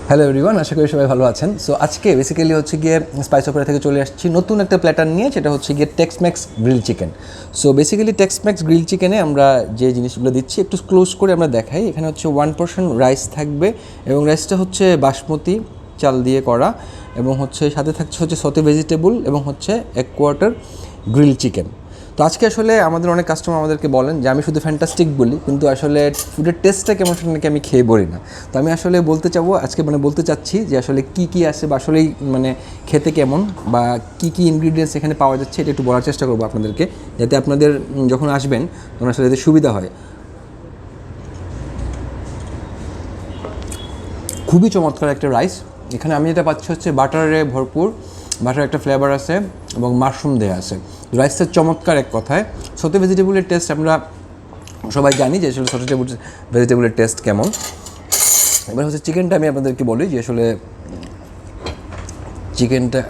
Hello everyone, আশা করি সবাই ভালো আছেন। সো আজকে বেসিক্যালি হচ্ছে গিয়ে স্পাইস অপেরা থেকে চলে আসছি নতুন একটা প্ল্যাটার নিয়ে, যেটা হচ্ছে গিয়ে Tex Mex grill chicken. So basically Tex Mex grill চিকেনে আমরা যে জিনিসগুলো দিচ্ছি একটু ক্লোজ করে আমরা দেখাই। এখানে হচ্ছে 1% রাইস থাকবে এবং রাইসটা হচ্ছে বাসমতি চাল দিয়ে করা, এবং হচ্ছে সাথে থাকছে হচ্ছে সতে ভেজিটেবল এবং হচ্ছে 1/4 গ্রিল চিকেন। তো আজকে আসলে আমাদের অনেক কাস্টমার আমাদেরকে বলেন যে আমি শুধু ফ্যান্টাস্টিক বলি, কিন্তু আসলে ফুডের টেস্টটা কেমন সেটা নাকি আমি খেয়ে বলি না। তো আমি আসলে বলতে চাবো আজকে, বলতে চাচ্ছি যে আসলে কী আছে বা আসলেই খেতে কেমন বা কী ইনগ্রিডিয়েন্টস এখানে পাওয়া যাচ্ছে, এটা একটু বলার চেষ্টা করবো আপনাদেরকে, যাতে আপনাদের যখন আসবেন তখন আসলে যাতে সুবিধা হয়। খুবই চমৎকার একটা রাইস। এখানে আমি যেটা পাচ্ছি হচ্ছে বাটারে ভরপুর, বাটার একটা ফ্লেভার আছে এবং মাশরুম দেওয়া আছে। রাইসটা চমৎকার এক কথায়। সতে ভেজিটেবলের টেস্ট আমরা সবাই জানি যে আসলে সতে ভেজিটেবলের টেস্ট কেমন। এবার হচ্ছে চিকেনটা আমি আপনাদেরকে বলি যে আসলে চিকেনটা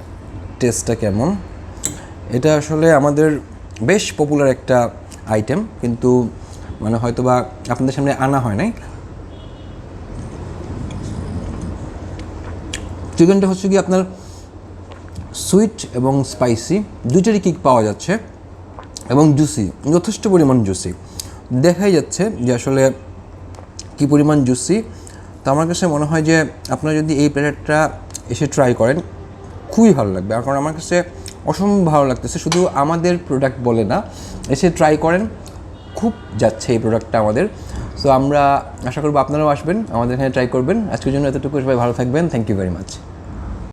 টেস্টটা কেমন। এটা আসলে আমাদের বেশ পপুলার একটা আইটেম, কিন্তু হয়তো বা আপনাদের সামনে আনা হয় নাই। চিকেনটা হচ্ছে কি আপনার সুইট এবং স্পাইসি দুইটারই কিক পাওয়া যাচ্ছে এবং জুসি, যথেষ্ট পরিমাণ জুসি দেখাই যাচ্ছে যে আসলে কী পরিমাণ জুসি। তো আমার কাছে মনে হয় যে আপনারা যদি এই প্লেটারটা এসে ট্রাই করেন খুবই ভালো লাগবে, কারণ আমার কাছে অসম্ভব ভালো লাগতেছে। শুধু আমাদের প্রোডাক্ট বলে না, এসে ট্রাই করেন, খুব যাচ্ছে এই প্রোডাক্টটা আমাদের। সো আমরা আশা করবো আপনারাও আসবেন, আমাদের এখানে ট্রাই করবেন। আজকের জন্য এতটুকু, সবাই ভালো থাকবেন। Thank you very much.